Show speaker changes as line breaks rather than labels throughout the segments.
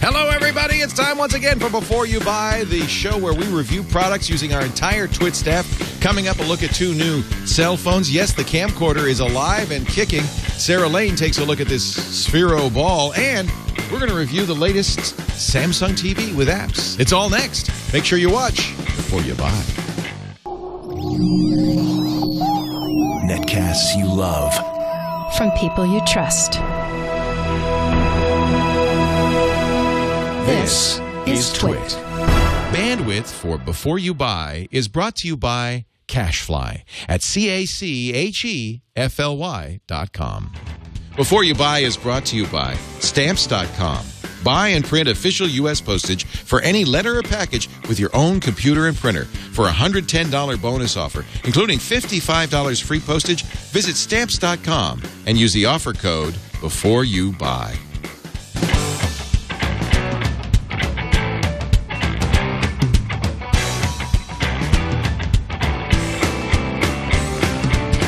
Hello, everybody. It's time once again for Before You Buy, the show where we review products using our entire TWiT staff. Coming up, a look at two new cell phones. Yes, the camcorder is alive and kicking. Sarah Lane takes a look at this Sphero ball, and we're going to review the latest Samsung TV with apps. It's all next. Make sure you watch Before You Buy.
Netcasts you love.
From people you trust.
This is TWiT. Bandwidth for Before You Buy is brought to you by Cachefly at CACHEFLY.com. Before You Buy is brought to you by Stamps.com. Buy and print official U.S. postage for any letter or package with your own computer and printer. For a $110 bonus offer, including $55 free postage, visit Stamps.com and use the offer code Before You Buy.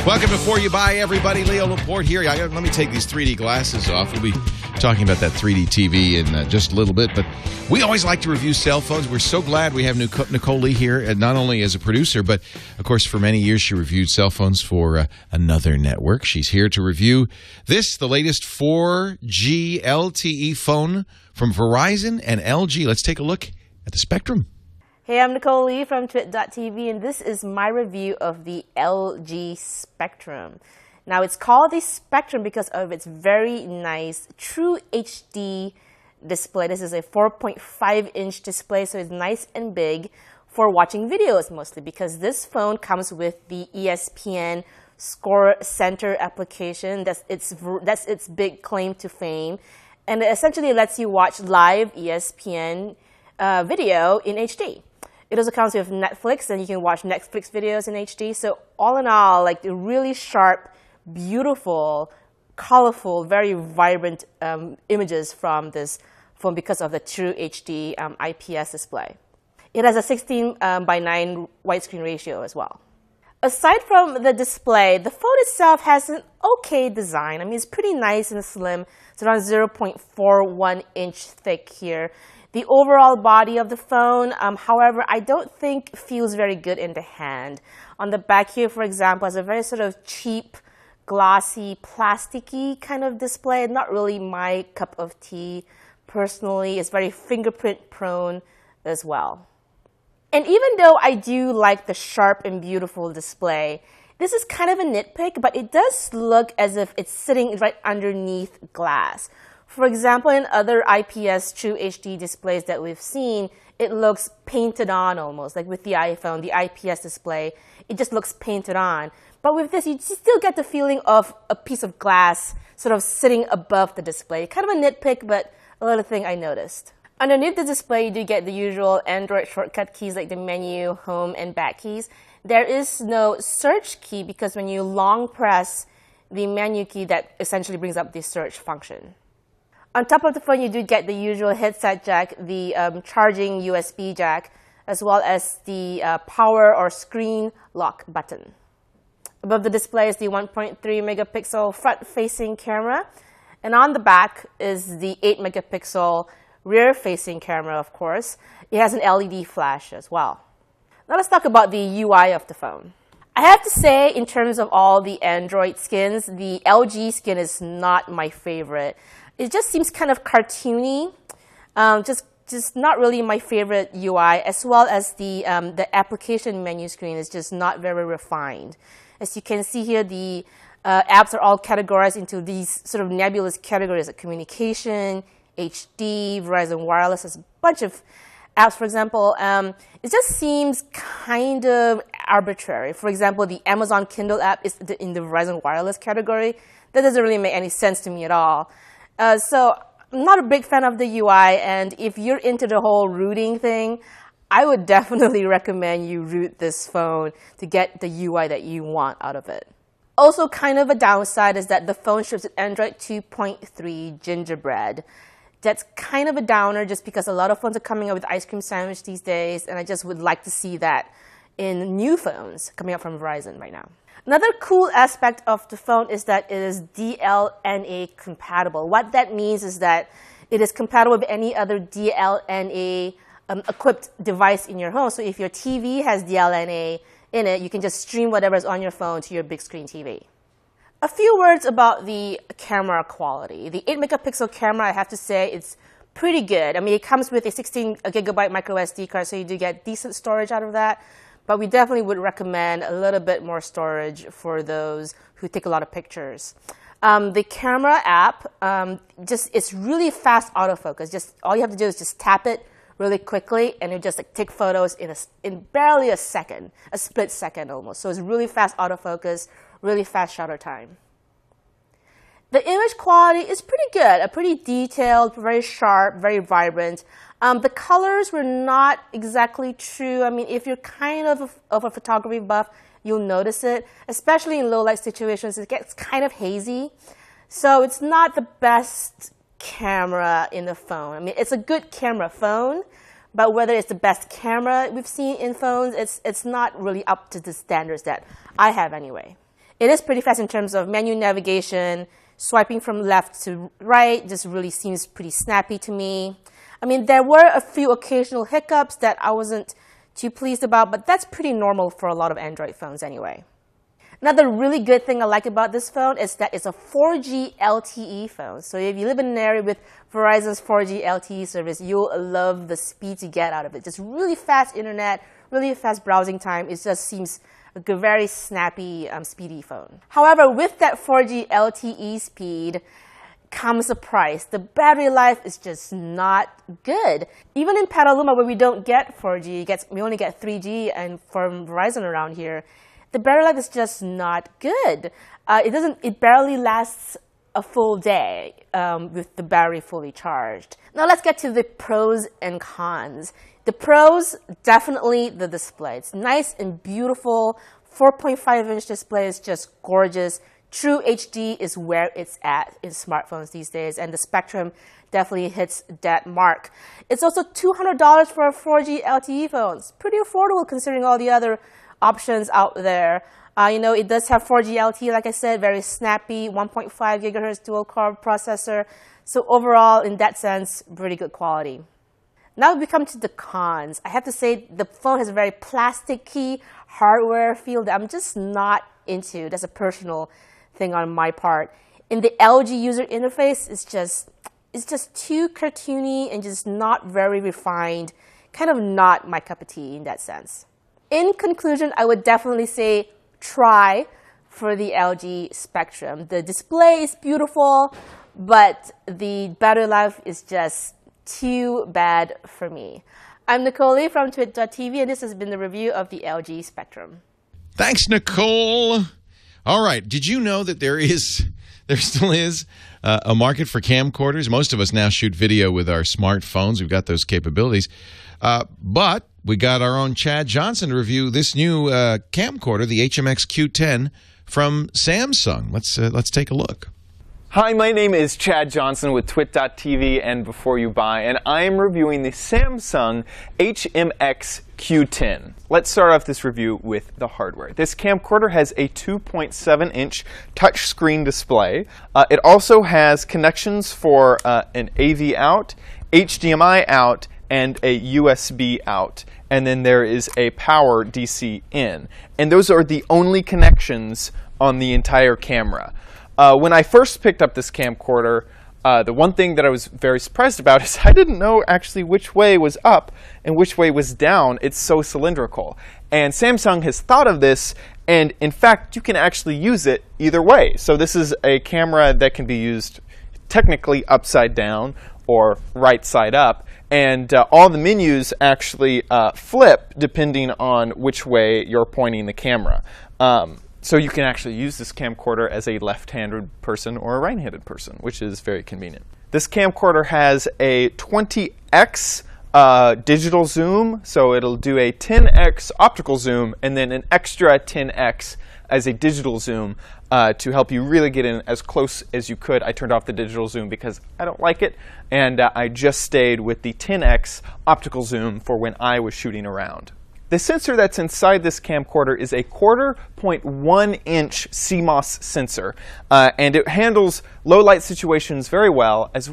Welcome to Before You Buy, everybody. Leo Laporte here. Let me take these 3D glasses off. We'll be talking about that 3D TV in just a little bit. But we always like to review cell phones. We're so glad we have Nicole Lee here, not only as a producer, but, of course, for many years she reviewed cell phones for another network. She's here to review this, the latest 4G LTE phone from Verizon and LG. Let's take a look at the spectrum.
Hey, I'm Nicole Lee from TWiT.tv, and this is my review of the LG Spectrum. Now, it's called the Spectrum because of its very nice True HD display. This is a 4.5-inch display, so it's nice and big for watching videos mostly, because this phone comes with the ESPN Score Center application. That's its big claim to fame, and it essentially lets you watch live ESPN video in HD. It also comes with Netflix, and you can watch Netflix videos in HD. So all in all, like the really sharp, beautiful, colorful, very vibrant images from this phone because of the True HD IPS display. It has a 16:9 widescreen ratio as well. Aside from the display, the phone itself has an okay design. I mean, it's pretty nice and slim. It's around 0.41 inch thick here. The overall body of the phone, however, I don't think feels very good in the hand. On the back here, for example, has a very sort of cheap, glossy, plasticky kind of display. Not really my cup of tea, personally. It's very fingerprint prone as well. And even though I do like the sharp and beautiful display, this is kind of a nitpick, but it does look as if it's sitting right underneath glass. For example, in other IPS True HD displays that we've seen, it looks painted on almost. Like with the iPhone, the IPS display, it just looks painted on. But with this, you still get the feeling of a piece of glass sort of sitting above the display. Kind of a nitpick, but a little thing I noticed. Underneath the display, you do get the usual Android shortcut keys like the menu, home, and back keys. There is no search key because when you long press the menu key, that essentially brings up the search function. On top of the phone, you do get the usual headset jack, the charging USB jack, as well as the power or screen lock button. Above the display is the 1.3 megapixel front-facing camera, and on the back is the 8 megapixel rear-facing camera, of course. It has an LED flash as well. Now let's talk about the UI of the phone. I have to say, in terms of all the Android skins, the LG skin is not my favorite. It just seems kind of cartoony, just not really my favorite UI, as well as the application menu screen is just not very refined. As you can see here, the apps are all categorized into these sort of nebulous categories like communication, HD, Verizon Wireless, has a bunch of apps, for example. It just seems kind of arbitrary. For example, the Amazon Kindle app is in the Verizon Wireless category. That doesn't really make any sense to me at all. So I'm not a big fan of the UI, and if you're into the whole rooting thing, I would definitely recommend you root this phone to get the UI that you want out of it. Also, kind of a downside is that the phone ships with Android 2.3 Gingerbread. That's kind of a downer just because a lot of phones are coming out with ice cream sandwich these days, and I just would like to see that in new phones coming out from Verizon right now. Another cool aspect of the phone is that it is DLNA compatible. What that means is that It is compatible with any other DLNA equipped device in your home. So if your TV has DLNA in it, you can just stream whatever's on your phone to your big screen TV. A few words about the camera quality. The 8 megapixel camera, I have to say, it's pretty good. I mean, it comes with a 16 gigabyte micro SD card, so you do get decent storage out of that. But we definitely would recommend a little bit more storage for those who take a lot of pictures. The camera app, it's really fast autofocus. Just all you have to do is just tap it really quickly, and it just take photos in barely a second, a split second almost. So it's really fast autofocus, really fast shutter time. The image quality is pretty good, pretty detailed, very sharp, very vibrant. The colors were not exactly true. I mean, if you're kind of a photography buff, you'll notice it, especially in low light situations. It gets kind of hazy. So it's not the best camera in the phone. I mean, it's a good camera phone, but whether it's the best camera we've seen in phones, it's not really up to the standards that I have anyway. It is pretty fast in terms of menu navigation. Swiping from left to right just really seems pretty snappy to me. I mean, there were a few occasional hiccups that I wasn't too pleased about, but that's pretty normal for a lot of Android phones anyway. Another really good thing I like about this phone is that it's a 4G LTE phone. So if you live in an area with Verizon's 4G LTE service, you'll love the speed you get out of it. Just really fast internet, really fast browsing time. It just seems like a very snappy, speedy phone. However, with that 4G LTE speed comes a price. The battery life is just not good. Even in Petaluma, where we don't get 4G, we only get 3G and from Verizon around here, the battery life is just not good. It barely lasts a full day with the battery fully charged. Now let's get to the pros and cons. The pros, definitely the display. It's nice and beautiful. 4.5-inch display is just gorgeous. True HD is where it's at in smartphones these days, and the Spectrum definitely hits that mark. It's also $200 for a 4G LTE phone. It's pretty affordable considering all the other options out there. It does have 4G LTE, like I said, very snappy, 1.5 gigahertz dual-core processor. So overall, in that sense, pretty good quality. Now we come to the cons. I have to say the phone has a very plasticky hardware feel that I'm just not into. That's a personal thing on my part. In the LG user interface, it's just too cartoony and just not very refined. Kind of not my cup of tea in that sense. In conclusion, I would definitely say try for the LG Spectrum. The display is beautiful, but the battery life is just too bad for me. I'm Nicole Lee from TWiT.tv, and this has been the review of the LG Spectrum.
Thanks, Nicole. All right. Did you know that there still is a market for camcorders? Most of us now shoot video with our smartphones. We've got those capabilities. But we got our own Chad Johnson to review this new camcorder, the HMX Q10 from Samsung. Let's take a look.
Hi, my name is Chad Johnson with TWiT.tv and Before You Buy, and I am reviewing the Samsung HMX Q10. Let's start off this review with the hardware. This camcorder has a 2.7-inch touchscreen display. It also has connections for an AV out, HDMI out, and a USB out. And then there is a power DC in. And those are the only connections on the entire camera. When I first picked up this camcorder, the one thing that I was very surprised about is I didn't know actually which way was up and which way was down. It's so cylindrical. And Samsung has thought of this, and in fact, you can actually use it either way. So this is a camera that can be used technically upside down or right side up. And all the menus actually flip depending on which way you're pointing the camera. So you can actually use this camcorder as a left-handed person or a right-handed person, which is very convenient. This camcorder has a 20x digital zoom, so it'll do a 10x optical zoom and then an extra 10x as a digital zoom to help you really get in as close as you could. I turned off the digital zoom because I don't like it, and I just stayed with the 10x optical zoom for when I was shooting around. The sensor that's inside this camcorder is a 1/4.1-inch CMOS sensor, and it handles low light situations very well as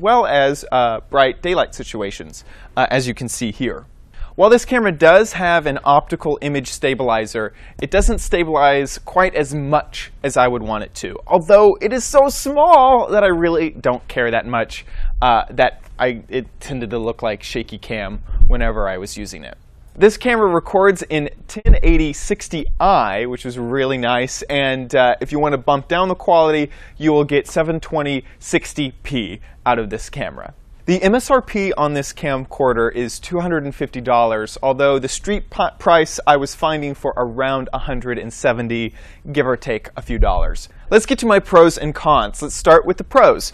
bright daylight situations, as you can see here. While this camera does have an optical image stabilizer, it doesn't stabilize quite as much as I would want it to. Although it is so small that I really don't care that much, it tended to look like shaky cam whenever I was using it. This camera records in 1080 60i, which is really nice, and if you want to bump down the quality, you will get 720 60p out of this camera. The MSRP on this camcorder is $250, although the street price I was finding for around $170, give or take a few dollars. Let's get to my pros and cons. Let's start with the pros.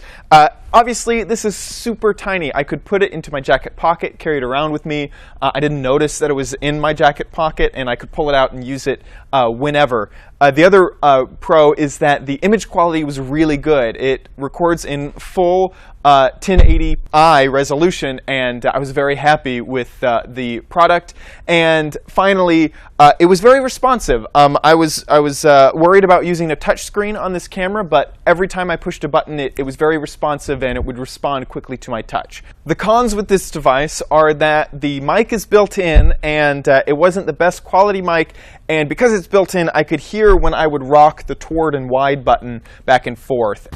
Obviously, this is super tiny. I could put it into my jacket pocket, carry it around with me. I didn't notice that it was in my jacket pocket, and I could pull it out and use it whenever. The other pro is that the image quality was really good. It records in full 1080i resolution, and I was very happy with the product. And finally, it was very responsive. I was worried about using a touch screen on this camera, but every time I pushed a button, it was very responsive and it would respond quickly to my touch. The cons with this device are that the mic is built in, and it wasn't the best quality mic, and because it's built in, I could hear when I would rock the toward and wide button back and forth.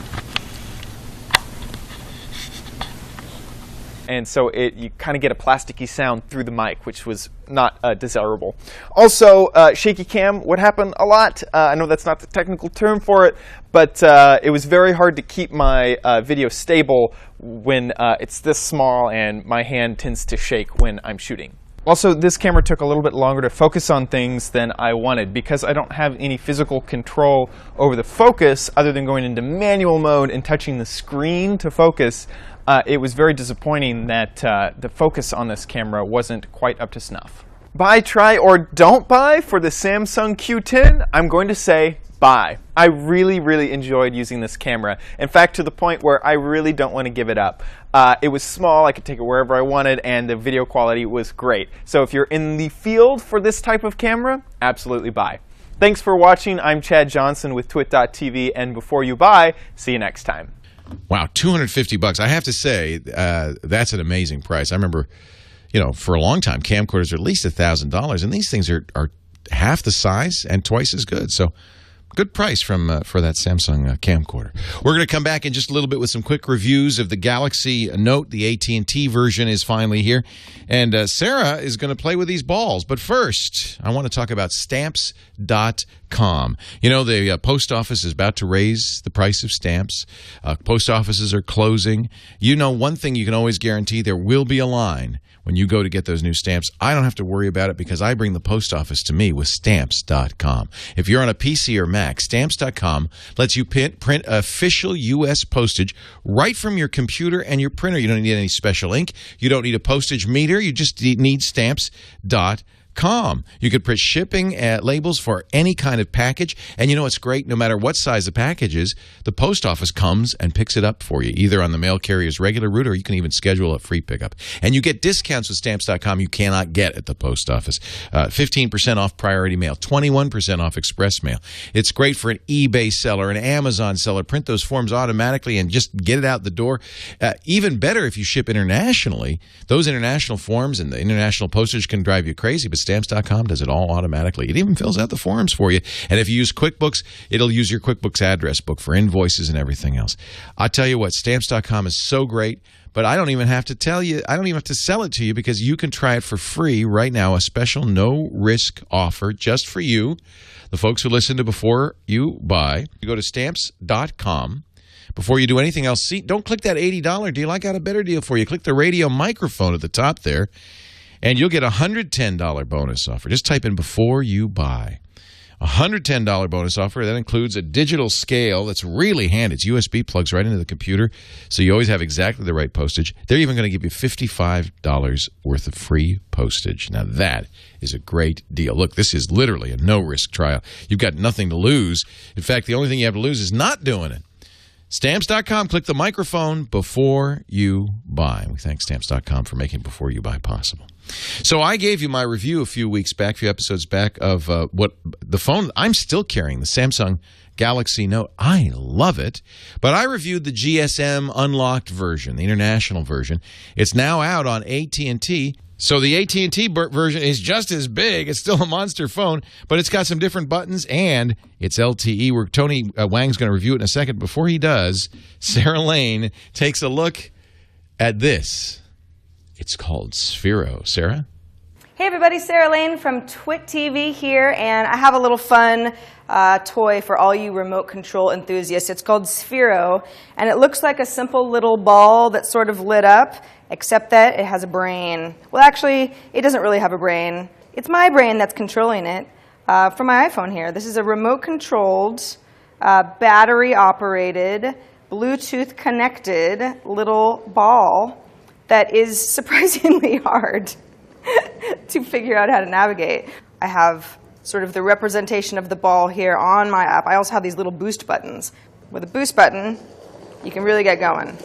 And so you kind of get a plasticky sound through the mic, which was not desirable. Also, shaky cam would happen a lot. I know that's not the technical term for it, but it was very hard to keep my video stable when it's this small and my hand tends to shake when I'm shooting. Also, this camera took a little bit longer to focus on things than I wanted. Because I don't have any physical control over the focus other than going into manual mode and touching the screen to focus. It was very disappointing that the focus on this camera wasn't quite up to snuff. Buy, try, or don't buy for the Samsung Q10? I'm going to say buy. I really, really enjoyed using this camera. In fact, to the point where I really don't want to give it up. It was small, I could take it wherever I wanted, and the video quality was great. So if you're in the field for this type of camera, absolutely buy. Thanks for watching. I'm Chad Johnson with TWiT.tv, and before you buy, see you next time.
Wow, $250. I have to say, that's an amazing price. I remember, for a long time, camcorders are at least $1,000, and these things are half the size and twice as good. So, good price for that Samsung camcorder. We're going to come back in just a little bit with some quick reviews of the Galaxy Note. The AT&T version is finally here, and Sarah is going to play with these balls. But first, I want to talk about Stamps.com. The post office is about to raise the price of stamps. Post offices are closing. One thing you can always guarantee, there will be a line when you go to get those new stamps. I don't have to worry about it because I bring the post office to me with Stamps.com. If you're on a PC or Mac, Stamps.com lets you print official U.S. postage right from your computer and your printer. You don't need any special ink. You don't need a postage meter. You just need Stamps.com. You could print shipping labels for any kind of package. And it's great, no matter what size the package is, the post office comes and picks it up for you, either on the mail carrier's regular route, or you can even schedule a free pickup. And you get discounts with Stamps.com you cannot get at the post office. 15% off priority mail, 21% off express mail. It's great for an eBay seller, an Amazon seller. Print those forms automatically and just get it out the door. Even better if you ship internationally. Those international forms and the international postage can drive you crazy, but Stamps.com does it all automatically. It even fills out the forms for you. And if you use QuickBooks, it'll use your QuickBooks address book for invoices and everything else. I'll tell you what, Stamps.com is so great, but I don't even have to tell you, I don't even have to sell it to you, because you can try it for free right now, a special no-risk offer just for you, the folks who listen to Before You Buy. You go to Stamps.com. Before you do anything else, don't click that $80 deal. I got a better deal for you. Click the radio microphone at the top there, and you'll get a $110 bonus offer. Just type in Before You Buy. A $110 bonus offer. That includes a digital scale that's really handy. It's USB, plugs right into the computer, so you always have exactly the right postage. They're even going to give you $55 worth of free postage. Now that is a great deal. Look, this is literally a no-risk trial. You've got nothing to lose. In fact, the only thing you have to lose is not doing it. Stamps.com. Click the microphone before you buy. We thank Stamps.com for making Before You Buy possible. So I gave you my review a few episodes back of what the phone I'm still carrying, the Samsung Galaxy Note. I love it, but I reviewed the GSM unlocked version, the international version. It's now out on AT&T. So the AT&T version is just as big. It's still a monster phone, but it's got some different buttons, and it's LTE. Where Tony Wang's going to review it in a second. Before he does, Sarah Lane takes a look at this. It's called Sphero. Sarah?
Hey everybody, Sarah Lane from TWiT TV here, and I have a little fun toy for all you remote control enthusiasts. It's called Sphero, and it looks like a simple little ball that's sort of lit up, except that it has a brain. Well, actually, it doesn't really have a brain. It's my brain that's controlling it from my iPhone here. This is a remote-controlled, battery-operated, Bluetooth-connected little ball that is surprisingly hard to figure out how to navigate. I have sort of the representation of the ball here on my app. I also have these little boost buttons. With a boost button, you can really get going.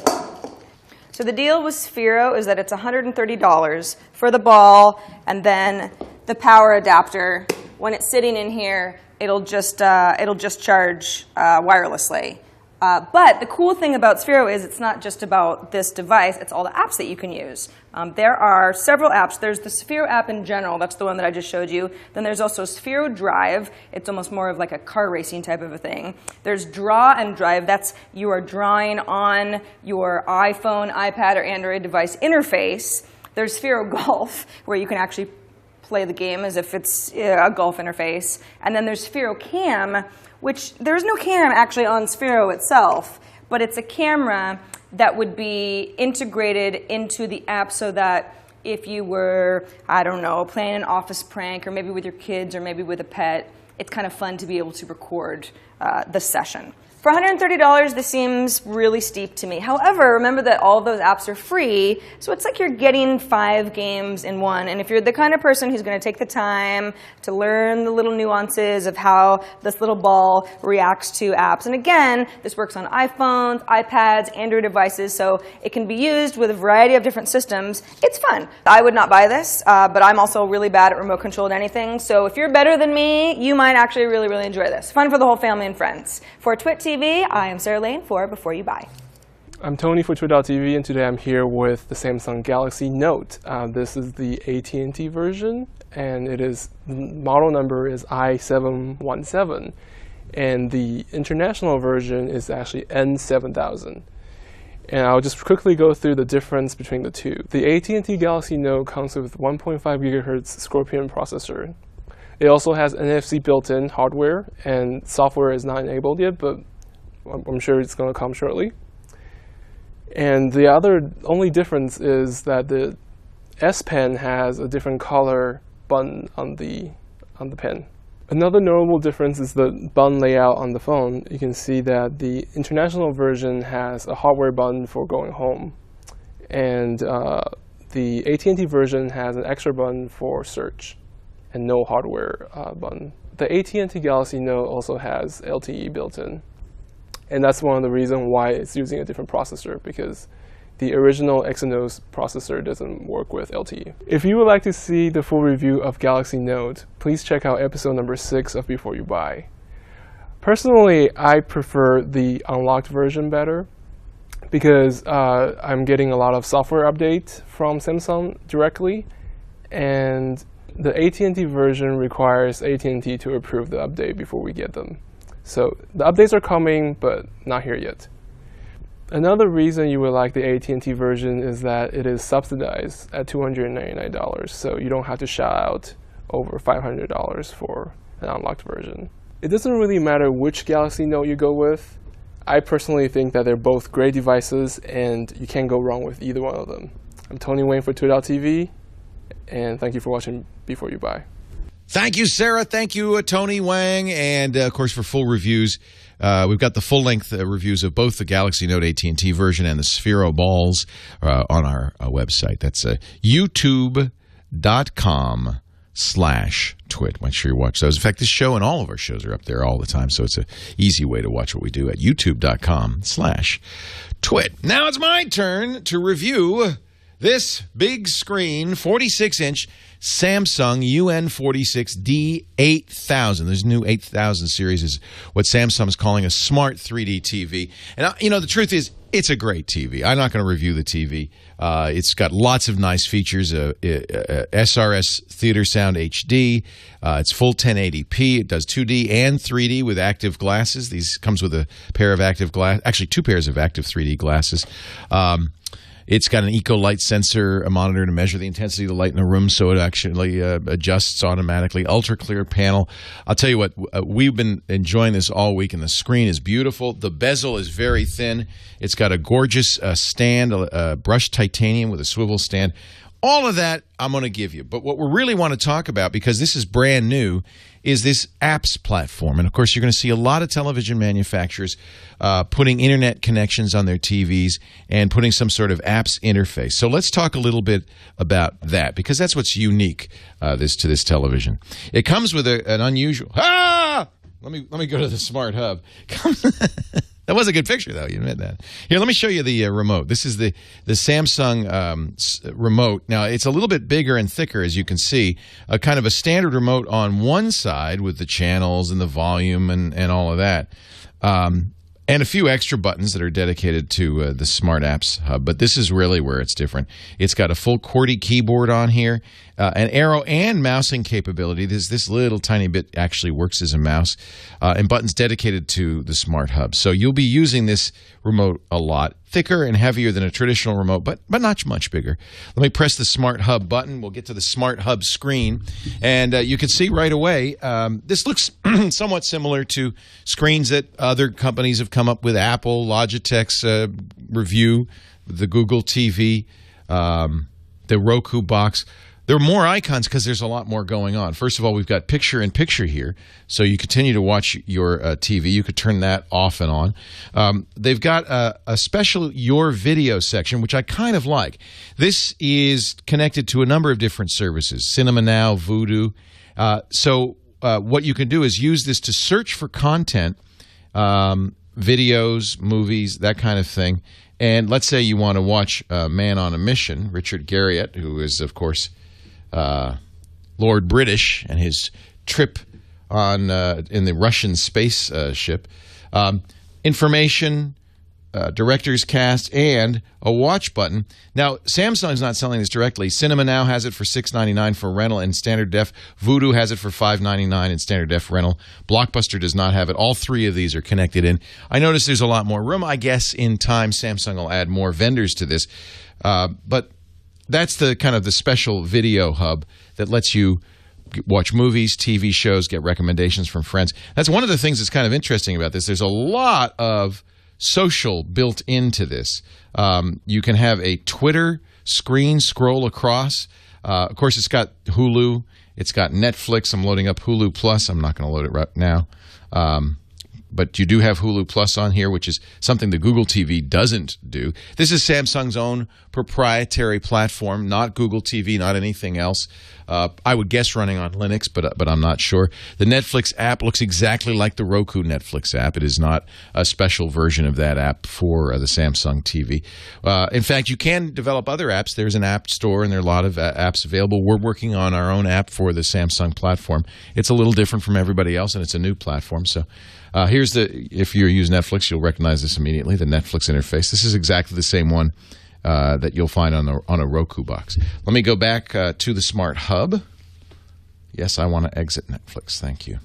So the deal with Sphero is that it's $130 for the ball, and then the power adapter. When it's sitting in here, it'll just charge wirelessly. But the cool thing about Sphero is it's not just about this device, it's all the apps that you can use. There are several apps. There's the Sphero app in general, that's the one that I just showed you. Then there's also Sphero Drive. It's almost more of like a car racing type of a thing. There's Draw and Drive. That's you are drawing on your iPhone, iPad, or Android device interface. There's Sphero Golf, where you can actually play the game as if it's a golf interface. And then there's Sphero Cam, which there's no cam actually on Sphero itself, but it's a camera that would be integrated into the app so that if you were, I don't know, playing an office prank or maybe with your kids or maybe with a pet, it's kind of fun to be able to record the session. For $130, this seems really steep to me. However, remember that all of those apps are free, so it's like you're getting 5 games in one. And if you're the kind of person who's going to take the time to learn the little nuances of how this little ball reacts to apps, and again, this works on iPhones, iPads, Android devices, so it can be used with a variety of different systems. It's fun. I would not buy this, but I'm also really bad at remote controlled anything, so if you're better than me, you might actually really, really enjoy this. Fun for the whole family and friends. For TWiT TV, I am Sarah Lane for Before You Buy.
I'm Tony for TWiT.tv, and today I'm here with the Samsung Galaxy Note. This is the AT&T version, and model number is i717, and the international version is actually N7000. And I'll just quickly go through the difference between the two. The AT&T Galaxy Note comes with 1.5 GHz Scorpion processor. It also has NFC built-in hardware, and software is not enabled yet, but I'm sure it's going to come shortly. And the only difference is that the S Pen has a different color button on the pen. Another notable difference is the button layout on the phone. You can see that the international version has a hardware button for going home, and the AT&T version has an extra button for search and no hardware button. The AT&T Galaxy Note also has LTE built in. And that's one of the reasons why it's using a different processor, because the original Exynos processor doesn't work with LTE. If you would like to see the full review of Galaxy Note, please check out episode number 6 of Before You Buy. Personally, I prefer the unlocked version better because I'm getting a lot of software updates from Samsung directly, and the AT&T version requires AT&T to approve the update before we get them. So the updates are coming, but not here yet. Another reason you would like the AT&T version is that it is subsidized at $299, so you don't have to shell out over $500 for an unlocked version. It doesn't really matter which Galaxy Note you go with. I personally think that they're both great devices, and you can't go wrong with either one of them. I'm Tony Wang for TWiT.tv, and thank you for watching Before You Buy.
Thank you, Sarah. Thank you, Tony Wang. And, of course, for full reviews, we've got the full-length reviews of both the Galaxy Note AT&T version and the Sphero balls on our website. That's youtube.com youtube.com/twit. Make sure you watch those. In fact, this show and all of our shows are up there all the time, so it's an easy way to watch what we do at youtube.com/twit. Now it's my turn to review this big screen, 46-inch Samsung UN46D 8000. This new 8000 series is what Samsung is calling a smart 3D TV. And, the truth is, it's a great TV. I'm not going to review the TV. It's got lots of nice features, SRS Theater Sound HD. It's full 1080p. It does 2D and 3D with active glasses. These comes with a pair of active glass, actually 2 pairs of active 3D glasses. It's got an eco light sensor, a monitor to measure the intensity of the light in a room, so it actually adjusts automatically. Ultra clear panel. I'll tell you what, we've been enjoying this all week, and the screen is beautiful. The bezel is very thin. It's got a gorgeous stand, brushed titanium with a swivel stand. All of that I'm going to give you. But what we really want to talk about, because this is brand new, is this apps platform. And, of course, you're going to see a lot of television manufacturers putting internet connections on their TVs and putting some sort of apps interface. So let's talk a little bit about that, because that's what's unique to this television. It comes with an unusual... Let me go to the Smart Hub. That was a good picture, though. You admit that. Here, let me show you the remote. This is the Samsung remote. Now, it's a little bit bigger and thicker, as you can see. Kind of a standard remote on one side with the channels and the volume and all of that. And a few extra buttons that are dedicated to the Smart Apps Hub. But this is really where it's different. It's got a full QWERTY keyboard on here, an arrow and mousing capability. This little tiny bit actually works as a mouse, and buttons dedicated to the Smart Hub. So you'll be using this remote a lot. Thicker and heavier than a traditional remote, but not much bigger. Let me press the Smart Hub button. We'll get to the Smart Hub screen. And you can see right away, this looks somewhat similar to screens that other companies have come up with. Apple, Logitech's review, the Google TV, the Roku box. There are more icons because there's a lot more going on. First of all, we've got picture-in-picture here, so you continue to watch your TV. You could turn that off and on. They've got a special Your Video section, which I kind of like. This is connected to a number of different services, Cinema Now, Vudu. So what you can do is use this to search for content, videos, movies, that kind of thing. And let's say you want to watch Man on a Mission, Richard Garriott, who is, of course, Lord British and his trip on in the Russian space ship, information, director's cast, and a watch button. Now, Samsung's not selling this directly. Cinema Now has it for $6.99 for rental and standard def. Vudu has it for $5.99 in standard def rental. Blockbuster does not have it. All three of these are connected in. I notice there's a lot more room. I guess in time Samsung will add more vendors to this, but that's the kind of the special video hub that lets you watch movies, TV shows, get recommendations from friends. That's one of the things that's kind of interesting about this. There's a lot of social built into this. You can have a Twitter screen scroll across. Of course, it's got Hulu. It's got Netflix. I'm loading up Hulu Plus. I'm not going to load it right now. But you do have Hulu Plus on here, which is something the Google TV doesn't do. This is Samsung's own proprietary platform, not Google TV, not anything else. I would guess running on Linux, but I'm not sure. The Netflix app looks exactly like the Roku Netflix app. It is not a special version of that app for the Samsung TV. In fact, you can develop other apps. There's an app store, and there are a lot of apps available. We're working on our own app for the Samsung platform. It's a little different from everybody else, and it's a new platform. So here's if you use Netflix, you'll recognize this immediately, the Netflix interface. This is exactly the same one that you'll find on a Roku box. Let me go back to the Smart Hub. Yes, I want to exit Netflix. Thank you.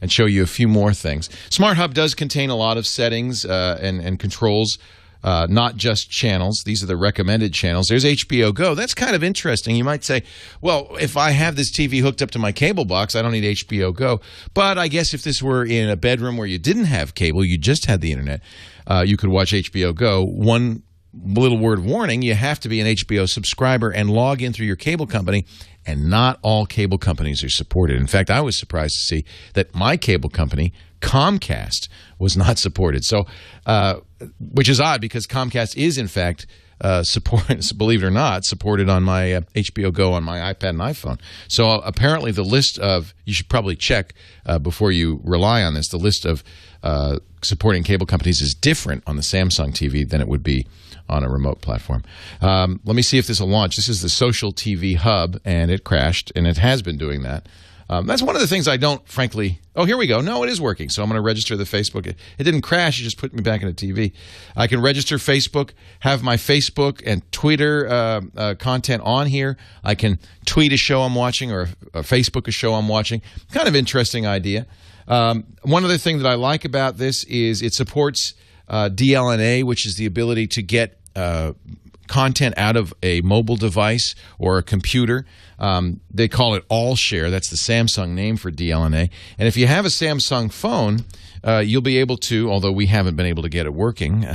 And show you a few more things. Smart Hub does contain a lot of settings and controls, not just channels. These are the recommended channels. There's HBO Go. That's kind of interesting. You might say, well, if I have this TV hooked up to my cable box, I don't need HBO Go. But I guess if this were in a bedroom where you didn't have cable, you just had the internet, you could watch HBO Go. One little word of warning, you have to be an HBO subscriber and log in through your cable company, and not all cable companies are supported. In fact, I was surprised to see that my cable company, Comcast, was not supported. So, which is odd because Comcast is, in fact, believe it or not, supported on my HBO Go on my iPad and iPhone. So apparently the list of, you should probably check before you rely on this, the list of supporting cable companies is different on the Samsung TV than it would be on a remote platform. Let me see if this will launch. This is the Social TV Hub, and it crashed, and it has been doing that. That's one of the things I don't, frankly... Oh, here we go. No, it is working. So I'm going to register the Facebook. It didn't crash. It just put me back into TV. I can register Facebook, have my Facebook and Twitter content on here. I can tweet a show I'm watching or Facebook a show I'm watching. Kind of interesting idea. One other thing that I like about this is it supports DLNA, which is the ability to get content out of a mobile device or a computer. They call it All Share. That's the Samsung name for DLNA. And if you have a Samsung phone, you'll be able to, although we haven't been able to get it working.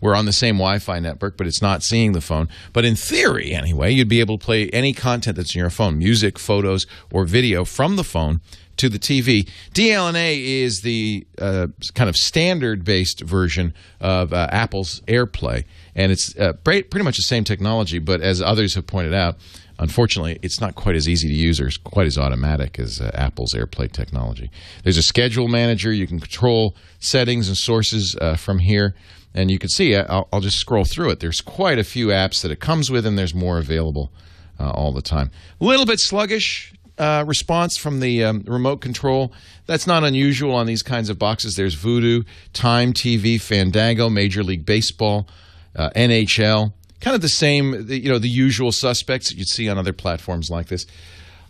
We're on the same Wi-Fi network, but it's not seeing the phone. But in theory, anyway, you'd be able to play any content that's in your phone, music, photos, or video from the phone to the TV. DLNA is the kind of standard-based version of Apple's AirPlay, and it's pretty much the same technology, but as others have pointed out, unfortunately, it's not quite as easy to use or quite as automatic as Apple's AirPlay technology. There's a schedule manager. You can control settings and sources from here, and you can see, I'll just scroll through it. There's quite a few apps that it comes with, and there's more available all the time. A little bit sluggish response from the remote control. That's not unusual on these kinds of boxes. There's Vudu, Time TV, Fandango, Major League Baseball, NHL. Kind of the same, the usual suspects that you'd see on other platforms like this.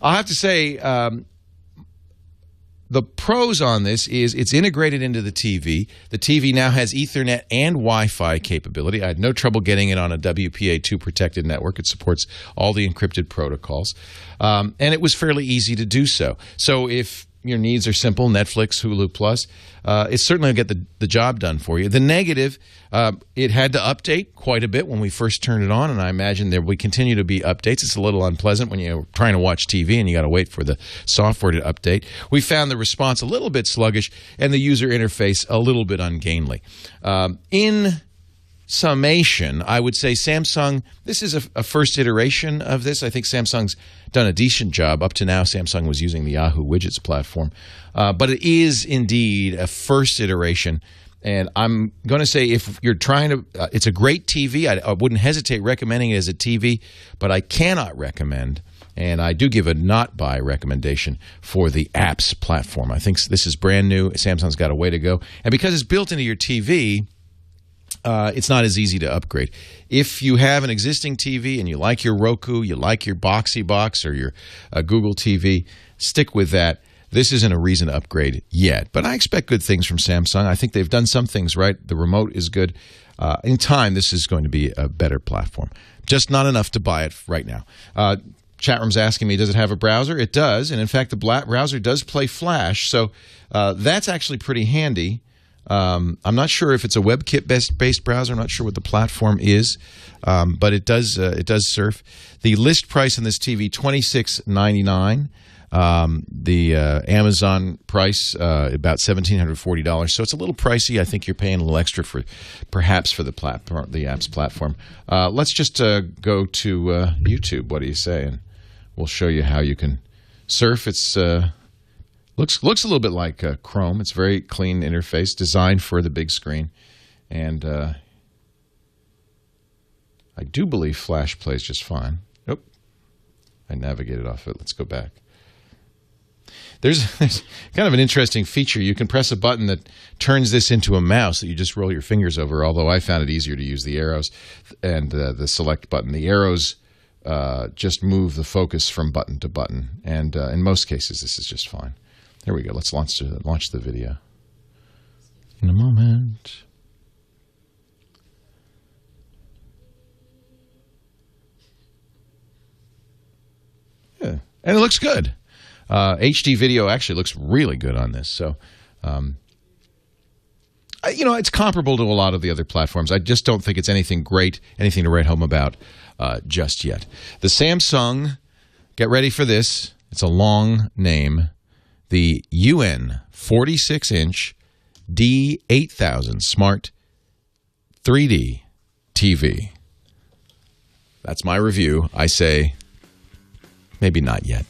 I'll have to say, the pros on this is it's integrated into the TV. The TV now has Ethernet and Wi-Fi capability. I had no trouble getting it on a WPA2 protected network. It supports all the encrypted protocols. And it was fairly easy to do so. So if your needs are simple, Netflix, Hulu Plus, it's certainly going to get the job done for you. The negative, it had to update quite a bit when we first turned it on, and I imagine there will continue to be updates. It's a little unpleasant when you're trying to watch TV and you got to wait for the software to update. We found the response a little bit sluggish and the user interface a little bit ungainly. In summation, I would say Samsung, this is a first iteration of this. I think Samsung's done a decent job. Up to now, Samsung was using the Yahoo Widgets platform. But it is indeed a first iteration. And I'm going to say if you're trying to, it's a great TV. I wouldn't hesitate recommending it as a TV, but I cannot recommend, and I do give a not buy recommendation for the apps platform. I think this is brand new. Samsung's got a way to go. And because it's built into your TV, it's not as easy to upgrade. If you have an existing TV and you like your Roku, you like your Boxy Box or your Google TV, stick with that. This isn't a reason to upgrade yet, but I expect good things from Samsung. I think they've done some things right. The remote is good. In time, this is going to be a better platform. Just not enough to buy it right now. Chat room's asking me, does it have a browser? It does, and in fact, the browser does play Flash, so that's actually pretty handy. I'm not sure if it's a WebKit-based browser. I'm not sure what the platform is, but it does surf. The list price on this TV, $26.99. The Amazon price, about $1,740. So it's a little pricey. I think you're paying a little extra perhaps for the apps platform. Let's just go to YouTube. What do you say? And we'll show you how you can surf. It's looks a little bit like Chrome. It's a very clean interface, designed for the big screen, and I do believe Flash plays just fine. Oh, I navigated off it. Let's go back. There's kind of an interesting feature. You can press a button that turns this into a mouse that you just roll your fingers over, although I found it easier to use the arrows and the select button. The arrows just move the focus from button to button, and in most cases, this is just fine. There we go. Let's launch the video in a moment. Yeah, and it looks good. HD video actually looks really good on this. So, it's comparable to a lot of the other platforms. I just don't think it's anything great, anything to write home about just yet. The Samsung, get ready for this. It's a long name. The UN 46-inch D8000 Smart 3D TV. That's my review. I say, maybe not yet.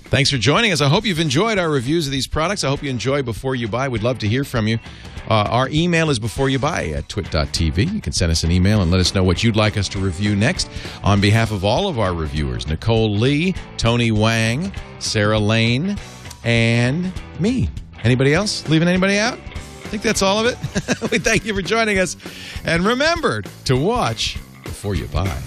Thanks for joining us. I hope you've enjoyed our reviews of these products. I hope you enjoy Before You Buy. We'd love to hear from you. Our email is beforeyoubuy at twit.tv. You can send us an email and let us know what you'd like us to review next. On behalf of all of our reviewers, Nicole Lee, Tony Wang, Sarah Lane, and me. Anybody else? Leaving anybody out? I think that's all of it. We thank you for joining us. And remember to watch before you buy.